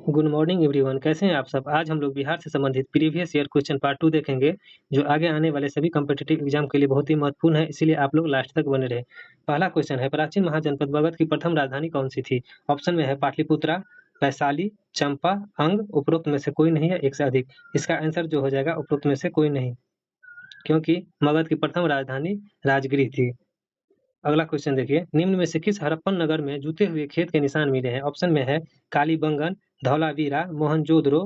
Good morning everyone, कैसे हैं आप सब? आज हम लोग बिहार से संबंधित प्रीवियस ईयर क्वेश्चन पार्ट 2 देखेंगे, जो आगे आने वाले सभी कॉम्पिटिटिव एग्जाम के लिए बहुत ही महत्वपूर्ण है, इसीलिए आप लोग लास्ट तक बने रहें। पहला क्वेश्चन है, प्राचीन महाजनपद मगध की प्रथम राजधानी कौन सी थी? ऑप्शन में है पाटलिपुत्रा, वैशाली, चंपा, अंग, उपरोक्त में से कोई नहीं है एक से अधिक। इसका आंसर जो हो जाएगा उपरोक्त में से कोई नहीं, क्योंकि मगध की प्रथम राजधानी राजगिरी थी। अगला क्वेश्चन देखिए, निम्न में से किस हड़प्पन नगर में जूते हुए खेत के निशान मिले हैं? ऑप्शन में है कालीबंगन, धौलावीरा, मोहनजोदड़ो,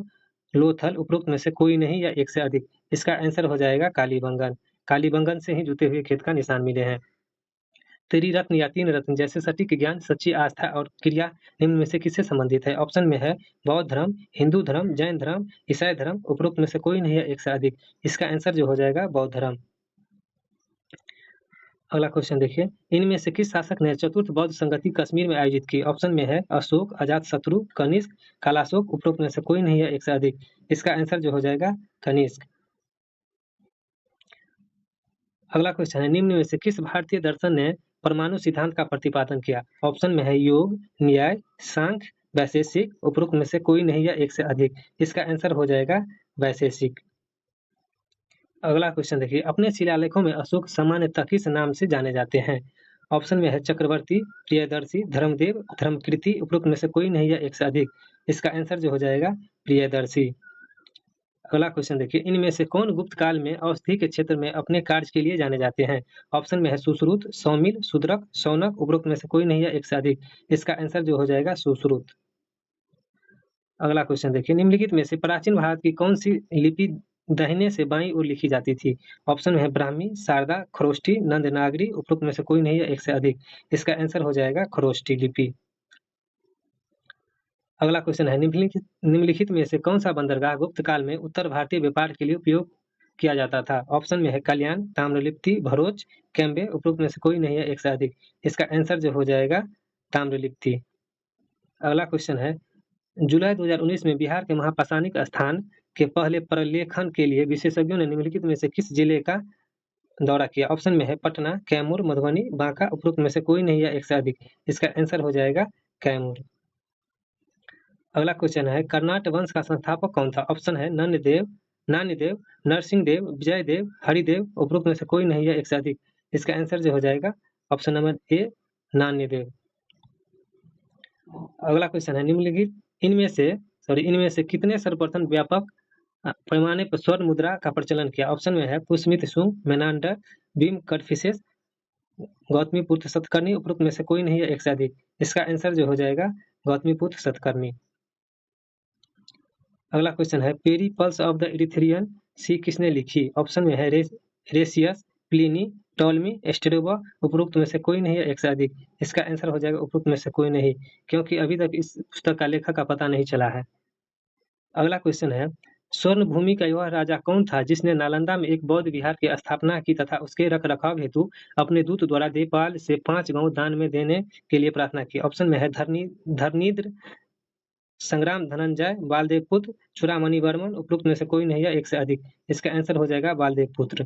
लोथल, उपरोक्त में से कोई नहीं या एक से अधिक। इसका आंसर हो जाएगा कालीबंगन। कालीबंगन से ही जूते हुए खेत का निशान मिले हैं। त्रिरत्न या तीन रत्न जैसे सटीक ज्ञान, सच्ची आस्था और क्रिया निम्न में से किससे संबंधित है? ऑप्शन में है बौद्ध धर्म, हिंदू धर्म, जैन धर्म, ईसाई धर्म, उपरोक्त में से कोई नहीं है एक से अधिक। इसका आंसर जो हो जाएगा बौद्ध धर्म। अगला क्वेश्चन देखिए, इनमें से किस शासक ने चतुर्थ बौद्ध संगति कश्मीर में आयोजित की? ऑप्शन में है अशोक, अजातशत्रु, कनिष्क, कालाशोक, उपरोक्त में से कोई नहीं है एक से अधिक। इसका आंसर जो हो जाएगा कनिष्क। अगला क्वेश्चन है, निम्न में से किस भारतीय दर्शन ने परमाणु सिद्धांत का प्रतिपादन किया? ऑप्शन में है योग, न्याय, सांख्य, वैशेषिक, उपरोक्त में से कोई नहीं या एक से अधिक। इसका आंसर हो जाएगा वैशेषिक। अगला क्वेश्चन देखिए, अपने शिलालेखों में अशोक सामान्यतः किस नाम से जाने जाते हैं? ऑप्शन में है चक्रवर्ती, प्रियदर्शी, धर्मदेव, धर्मकीर्ति, उपरोक्त में से कोई नहीं है एक से अधिक। इसका आंसर जो हो जाएगा प्रियदर्शी। अगला क्वेश्चन देखिए, इनमें से कौन गुप्त काल में अवस्थी के क्षेत्र में अपने कार्य के लिए जाने जाते हैं? ऑप्शन में है सुश्रुत, सौमिल, शूद्रक, शौनक, उपरोक्त में से कोई नहीं है एक से अधिक। इसका आंसर जो हो जाएगा सुश्रुत। अगला क्वेश्चन देखिए, निम्नलिखित में से प्राचीन भारत की कौन सी लिपि दाहिने से बाईं ओर लिखी जाती थी? ऑप्शन में है ब्राह्मी, शारदा, खरोष्ठी, नंदनागरी, उपरोक्त में से कोई नहीं है एक से अधिक। इसका आंसर हो जाएगा खरोष्ठी लिपि। अगला क्वेश्चन है, निम्नलिखित में से कौन सा बंदरगाह गुप्त काल में उत्तर भारतीय व्यापार के लिए उपयोग किया जाता था? ऑप्शन में है कल्याण, ताम्रलिप्ति, भरूच, कैम्बे, उपरोक्त में से कोई नहीं है एक से अधिक। इसका आंसर जो हो जाएगा ताम्रलिप्ति। अगला क्वेश्चन है, जुलाई 2019 में बिहार के महापाषाणिक स्थान के पहले प्रलेखन के लिए विशेषज्ञों ने निम्नलिखित में से किस जिले का दौरा किया? ऑप्शन में है पटना, कैमूर, मधुबनी, बांका, उपरोक्त में से कोई नहीं है एक से अधिक। इसका आंसर हो जाएगा कैमूर। अगला क्वेश्चन है, कर्नाट वंश का संस्थापक कौन था? ऑप्शन है नन्देव, नान्यदेव, नरसिंहदेव, विजयदेव, हरिदेव, उपरोक्त में से कोई नहीं है एक से अधिक। इसका आंसर जो हो जाएगा ऑप्शन नंबर ए नान्यदेव। अगला क्वेश्चन है, निम्नलिखित इनमें से कितने सर्वप्रथम व्यापक पैमाने पर स्वर्ण मुद्रा का प्रचलन किया? ऑप्शन में है पुष्यमित्र शुंग, मेनांडर, भीम कटफिसेस, गौतमीपुत्र सतकर्णी, उपरोक्त में से कोई नहीं है एक से अधिक। इसका आंसर जो हो जाएगा गौतमीपुत्र सतकर्णी। अगला क्वेश्चन है, पेरिपल्स ऑफ द इरिथ्रियन सी किसने लिखी? ऑप्शन में है रेसियस, प्लिनी, टॉलमी, स्ट्रेबो, उपरोक्त में से कोई नहीं है एक से अधिक। इसका आंसर हो जाएगा उपरोक्त में से कोई नहीं, क्योंकि अभी तक इस पुस्तक का लेखक का पता नहीं चला है। अगला क्वेश्चन है, स्वर्ण भूमि का वह राजा कौन था जिसने नालंदा में एक बौद्ध विहार की स्थापना की तथा उसके रख रखाव हेतु अपने दूत द्वारा देवपाल से 5 गांव दान में देने के लिए प्रार्थना की? ऑप्शन में है धरनीन्द्र, संग्राम धनंजय, बालदेव पुत्र, चूड़ामणि वर्मन, उपरोक्त में से कोई नहीं है एक से अधिक। इसका आंसर हो जाएगा बालदेव पुत्र।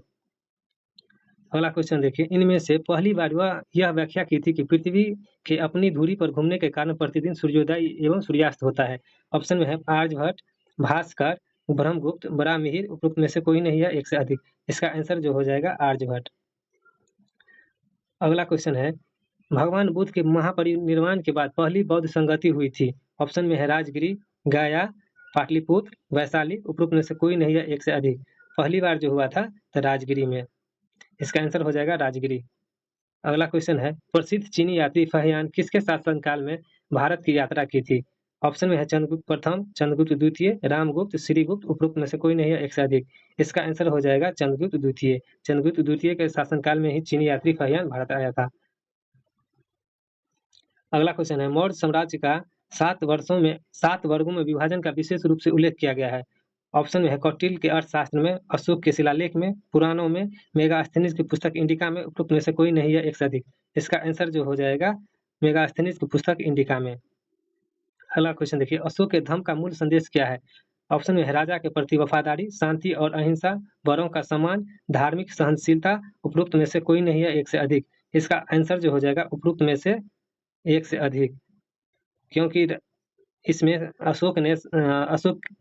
अगला क्वेश्चन देखिए, इनमें से पहली बार वह यह व्याख्या की थी कि पृथ्वी के अपनी धुरी पर घूमने के कारण प्रतिदिन सूर्योदय एवं सूर्यास्त होता है? ऑप्शन में है आर्यभट्ट, भास्कर, ब्रह्मगुप्त, बरामिहिर, उपरोक्त में से कोई नहीं है एक से अधिक। इसका आंसर जो हो जाएगा आर्यभट्ट। अगला क्वेश्चन है, भगवान बुद्ध के महापरिनिर्वाण के बाद पहली बौद्ध संगति हुई थी? ऑप्शन में है राजगिरी, गया, पाटलिपुत्र, वैशाली, उपरोक्त में से कोई नहीं है एक से अधिक। पहली बार जो हुआ था तो राजगिरी में। इसका आंसर हो जाएगा राजगिरी। अगला क्वेश्चन है, प्रसिद्ध चीनी यात्री फाहियान किसके शासनकाल में भारत की यात्रा की थी? ऑप्शन में है चंद्रगुप्त प्रथम, चंद्रगुप्त द्वितीय, रामगुप्त, श्रीगुप्त, उपरोक्त में से कोई नहीं है एक से अधिक। इसका आंसर हो जाएगा चंद्रगुप्त द्वितीय। चंद्रगुप्त द्वितीय के शासनकाल में ही चीनी यात्री फाहियान भारत आया था। अगला क्वेश्चन है, मौर्य साम्राज्य का 7 वर्गों में विभाजन का विशेष रूप से उल्लेख किया गया है? ऑप्शन में है कौटिल्य के अर्थशास्त्र में, अशोक के शिलालेख में, पुराणों में, मेगास्थनीज की पुस्तक इंडिका में, उपरोक्त में से कोई नहीं है एक से अधिक। इसका आंसर जो हो जाएगा मेगास्थनीज की पुस्तक इंडिका में। अगला क्वेश्चन देखिए, अशोक के धम्म का मूल संदेश क्या है? ऑप्शन में है राजा के प्रति वफादारी, शांति और अहिंसा, बड़ों का सम्मान, धार्मिक सहनशीलता, उपरोक्त में से कोई नहीं है एक से अधिक। इसका आंसर जो हो जाएगा उपरोक्त में से एक से अधिक, क्योंकि इसमें अशोक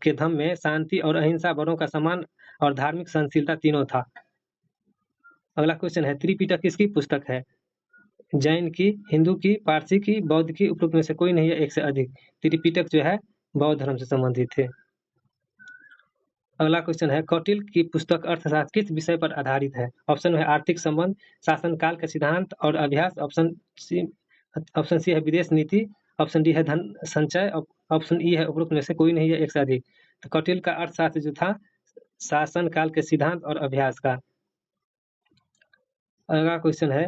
के धम्म में शांति और अहिंसा, बड़ों का सम्मान और धार्मिक सहनशीलता तीनों था। अगला क्वेश्चन है, त्रिपिटक किसकी पुस्तक है? जैन की, हिंदू की, पारसी की, बौद्ध की, उपरोक्त में से कोई नहीं है, एक से अधिक। त्रिपिटक जो है बौद्ध धर्म से संबंधित है। अगला क्वेश्चन है, कौटिल्य की पुस्तक अर्थशास्त्र किस विषय पर आधारित है? ऑप्शन है आर्थिक संबंध, शासनकाल का सिद्धांत और अभ्यास, ऑप्शन सी है विदेश नीति, ऑप्शन डी है धन संचय, ऑप्शन ई है उपरोक्त में से कोई नहीं है, एक से अधिक। तो कौटिल्य का अर्थशास्त्र जो था शासन काल के सिद्धांत और अभ्यास का। अगला क्वेश्चन है,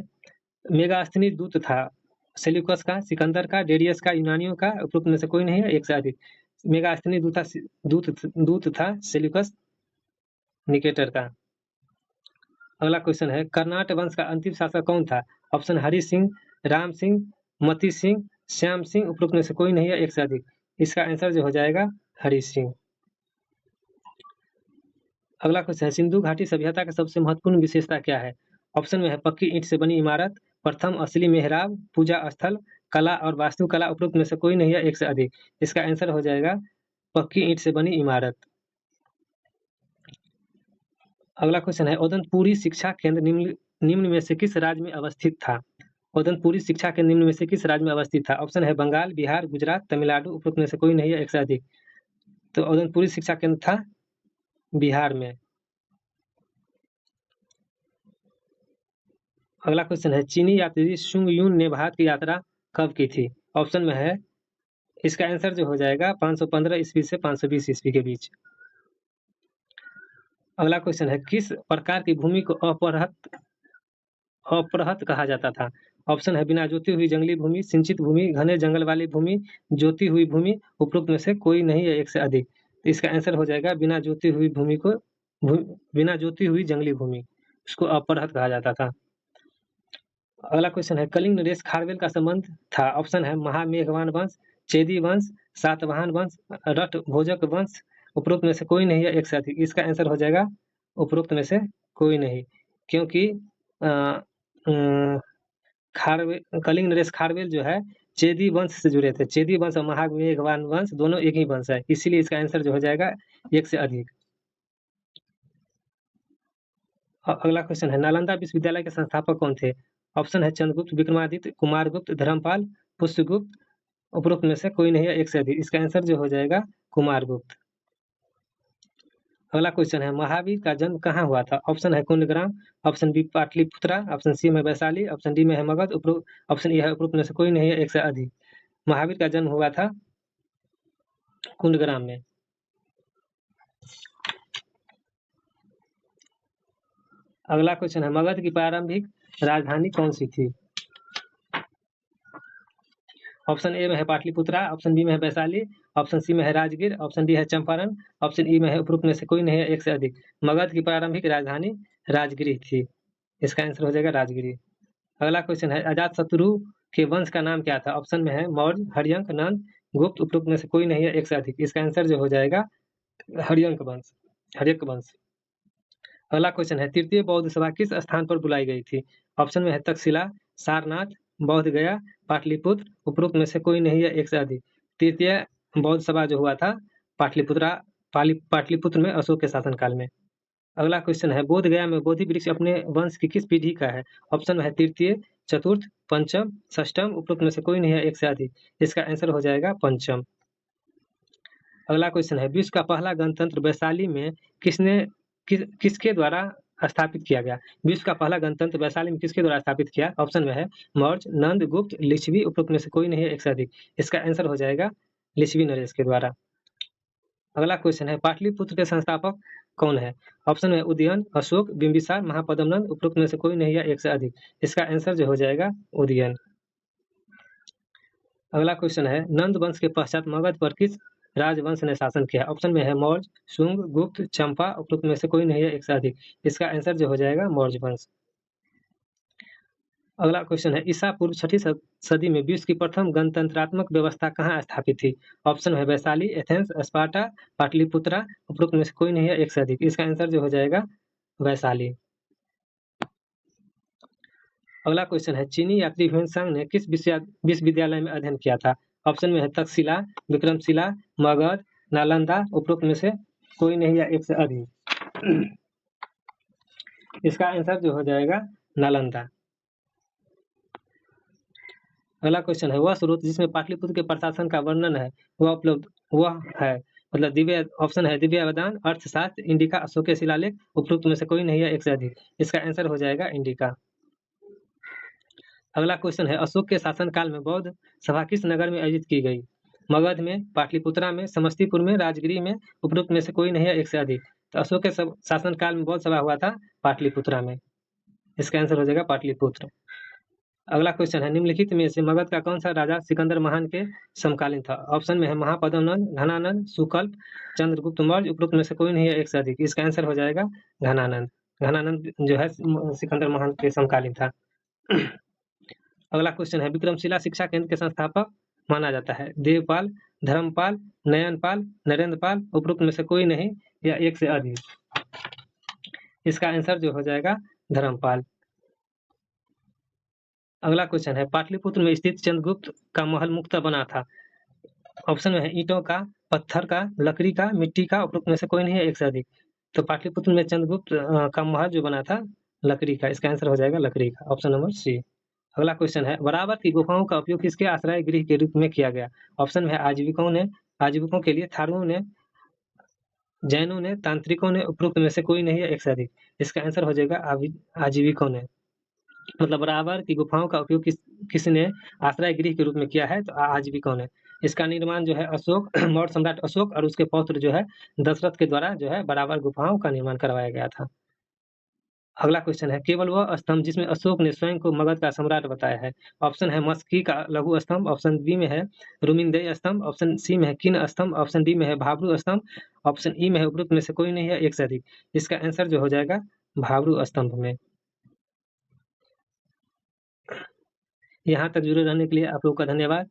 मेगास्थनीज दूत था सेल्यूकस का, सिकंदर का, डेरियस का, यूनानियों का, उपरोक्त में से कोई नहीं है, एक से अधिक। मेगास्थनीज दूत था सेल्यूकस निकेटर का। अगला क्वेश्चन है, कर्नाट वंश का अंतिम शासक कौन था? ऑप्शन हरि सिंह, राम सिंह, मती सिंह, श्याम सिंह, उपरोक्त में से कोई नहीं है, एक से अधिक। इसका आंसर जो हो जाएगा हरि सिंह। अगला क्वेश्चन है, सिंधु घाटी सभ्यता का सबसे महत्वपूर्ण विशेषता क्या है? ऑप्शन में है पक्की ईंट से बनी इमारत, प्रथम असली मेहराब, पूजा स्थल, कला और वास्तुकला, उपरोक्त में से कोई नहीं है, एक से अधिक। इसका आंसर हो जाएगा पक्की ईंट से बनी इमारत। अगला क्वेश्चन है, ओदनपुरी शिक्षा केंद्र निम्न में से किस राज्य में अवस्थित था? ओदनपुरी शिक्षा केंद्र निम्न में से किस राज्य में अवस्थित था? ऑप्शन है बंगाल, बिहार, गुजरात, तमिलनाडु, उपरोक्त में से कोई नहीं है, एक से अधिक। तो ओदनपुरी शिक्षा केंद्र था बिहार में। अगला क्वेश्चन है, चीनी यात्री सुंग यून ने भारत की यात्रा कब की थी? ऑप्शन में है, इसका आंसर जो हो जाएगा 515 ईस्वी से 520 ईस्वी के बीच। अगला क्वेश्चन है, किस प्रकार की भूमि को अपरहत कहा जाता था? ऑप्शन है बिना जोती हुई जंगली भूमि, सिंचित भूमि, घने जंगल वाली भूमि, जोती हुई भूमि, उपरोक्त में से कोई नहीं है, एक से अधिक। तो इसका आंसर हो जाएगा बिना जोती हुई भूमि को बिना जोती हुई जंगली भूमि, उसको अपरहत कहा जाता था। अगला क्वेश्चन है, कलिंग नरेश खारवेल का संबंध था? ऑप्शन है महामेघवान वंश, चेदी वंश, सातवाहन वंश, रट भोजक वंश, उपरोक्त में से कोई नहीं है, एक से अधिक। इसका आंसर हो जाएगा उपरोक्त में से कोई नहीं, क्योंकि कलिंग नरेश खारवेल जो है चेदी वंश से जुड़े थे। चेदी वंश और महामेघवान वंश दोनों एक ही वंश है, इसीलिए इसका आंसर जो हो जाएगा एक से अधिक। अगला क्वेश्चन है, नालंदा विश्वविद्यालय के संस्थापक कौन थे? ऑप्शन है चंद्रगुप्त, विक्रमादित्य, कुमारगुप्त, धर्मपाल, पुष्यगुप्त, उपरोक्त में से कोई नहीं है, एक से अधिक। इसका आंसर जो हो जाएगा कुमारगुप्त। अगला क्वेश्चन है, महावीर का जन्म कहाँ हुआ था? ऑप्शन है Kundagram, option B Pataliputra, option C में वैशाली, ऑप्शन डी में है मगध, ऑप्शन ए है उपरोक्त में से कोई नहीं है, एक से अधिक। महावीर का जन्म हुआ था कुंडग्राम में। अगला क्वेश्चन है, मगध की प्रारंभिक राजधानी कौन सी थी? ऑप्शन ए में है पाटलिपुत्रा, ऑप्शन बी में है वैशाली, ऑप्शन सी में है राजगीर, ऑप्शन डी है चंपारण, ऑप्शन ई में है उपरोक्त में से कोई नहीं है, एक से अधिक। मगध की प्रारंभिक राजधानी राजगिरी थी, इसका आंसर हो जाएगा राजगिरी। अगला क्वेश्चन है, अजातशत्रु के वंश का नाम क्या था? ऑप्शन में है मौर्य, हर्यंक, नंद, गुप्त, उपरोक्त में से कोई नहीं है, एक से अधिक। इसका आंसर जो हो जाएगा हर्यंक वंश, हर्यक वंश। अगला क्वेश्चन है, तृतीय बौद्ध सभा किस स्थान पर बुलाई गई थी? ऑप्शन में है तक्षशिला, सारनाथ, बौद्ध गया, पाटलिपुत्र, उपरोक्त में से कोई नहीं है, एक से अधिक। तृतीय बौद्ध सभा जो हुआ था पाटलिपुत्र में अशोक के शासनकाल में। अगला क्वेश्चन है, बोध गया में बोधि वृक्ष अपने वंश की किस पीढ़ी का है? ऑप्शन में है तृतीय, चतुर्थ, पंचम, षष्टम, उपरोक्त में से कोई नहीं है, एक से अधिक। इसका आंसर हो जाएगा पंचम। अगला क्वेश्चन है, विश्व का पहला गणतंत्र वैशाली में किसके द्वारा स्थापित किया गया? विश्व का पहला गणतंत्र वैशाली में किसके द्वारा स्थापित किया? ऑप्शन में है मौर्य, नंद, गुप्त, लिच्छवी, उपरोक्त में से कोई नहीं है, एक से अधिक। इसका आंसर हो जाएगा लिच्छवी नरेश के द्वारा। अगला क्वेश्चन है, पाटलिपुत्र के संस्थापक कौन है? ऑप्शन में उदयन, अशोक, बिंबिसार, महापद्मनंद, उपरोक्त में से कोई नहीं है, एक से अधिक। इसका आंसर जो हो जाएगा उदयन। अगला क्वेश्चन है, नंद वंश के पश्चात मगध पर किस राजवंश ने शासन किया? ऑप्शन में है मौर्य, शुंग, गुप्त, चंपा, उपरोक्त में से कोई नहीं है, एक से अधिक। इसका आंसर जो हो जाएगा मौर्य वंश। अगला क्वेश्चन है, ईसा पूर्व 6ठी सदी में विश्व की प्रथम गणतंत्रात्मक व्यवस्था कहाँ स्थापित थी? ऑप्शन है वैशाली, एथेंस, स्पार्टा, पाटलिपुत्रा, उपरोक्त में से कोई नहीं है, एक से अधिक। इसका आंसर जो हो जाएगा वैशाली। अगला क्वेश्चन है, चीनी यात्री ह्वेनसांग ने किस विश्वविद्यालय में अध्ययन किया था? ऑप्शन में है तक्षशिला, विक्रमशिला, मगध, नालंदा, उपरोक्त में से कोई नहीं या एक से अधिक। इसका आंसर जो हो जाएगा नालंदा। अगला क्वेश्चन है, वह स्रोत जिसमें पाटलिपुत्र के प्रशासन का वर्णन है वह उपलब्ध वह है, मतलब दिव्य, ऑप्शन है दिव्य अवदान, अर्थशास्त्र, इंडिका, अशोक के शिलालेख, उपरोक्त में से कोई नहीं है एक से अधिक। इसका आंसर हो जाएगा इंडिका। अगला क्वेश्चन है, अशोक के शासनकाल में बौद्ध सभा किस नगर में आयोजित की गई? मगध में, पाटलिपुत्रा में, समस्तीपुर में, राजगिरी में, उपरोक्त में से कोई नहीं है एक से अधिक। तो अशोक के शासनकाल में बौद्ध सभा हुआ था पाटलिपुत्रा में। इसका आंसर हो जाएगा पाटलिपुत्र। अगला क्वेश्चन है, निम्नलिखित में से मगध का कौन सा राजा सिकंदर महान के समकालीन था? ऑप्शन में है महापद्मनंद, घनानंद, सुकल्प, चंद्रगुप्त मौर्य, उपरोक्त में से कोई नहीं है एक से अधिक। इसका आंसर हो जाएगा घनानंद। घनानंद जो है सिकंदर महान के समकालीन था। अगला क्वेश्चन है, विक्रमशिला शिक्षा केंद्र के संस्थापक माना जाता है? देवपाल, धर्मपाल, नयनपाल, नरेंद्रपाल, उपरोक्त में से कोई नहीं या एक से अधिक। इसका आंसर जो हो जाएगा धर्मपाल। अगला क्वेश्चन है, पाटलिपुत्र में स्थित चंद्रगुप्त का महल मुख्यतः बना था? ऑप्शन में है ईंटों का, पत्थर का, लकड़ी का, मिट्टी का, उपरोक्त में से कोई नहीं है एक से अधिक। तो पाटलिपुत्र में चंद्रगुप्त का महल जो बना था लकड़ी का। इसका आंसर हो जाएगा लकड़ी का, ऑप्शन नंबर सी। अगला क्वेश्चन है, बराबर की गुफाओं का उपयोग किसके आश्रय गृह के रूप में किया गया? ऑप्शन में है आजीविकों के लिए, थारुओं ने, जैनों ने, तांत्रिकों ने, उपरोक्त में से कोई नहीं है एक से अधिक। इसका आंसर हो जाएगा आजीविकों ने। मतलब बराबर की गुफाओं का उपयोग किसने आश्रय गृह के रूप में किया है? तो आजीविकों ने। इसका निर्माण जो है अशोक मौर्य सम्राट अशोक और उसके पौत्र जो है दशरथ के द्वारा जो है बराबर गुफाओं का निर्माण करवाया गया था। अगला क्वेश्चन है, केवल वह स्तंभ जिसमें अशोक ने स्वयं को मगध का सम्राट बताया है? ऑप्शन है मस्की का लघु स्तंभ, ऑप्शन बी में है रुमिंदेय स्तंभ, ऑप्शन सी में है किन स्तंभ, ऑप्शन डी में है भाब्रू स्तंभ, ऑप्शन ई में है उपरोक्त में से कोई नहीं है एक से अधिक। इसका आंसर जो हो जाएगा भाब्रू स्तंभ में। यहाँ तक जुड़े रहने के लिए आप लोगों का धन्यवाद।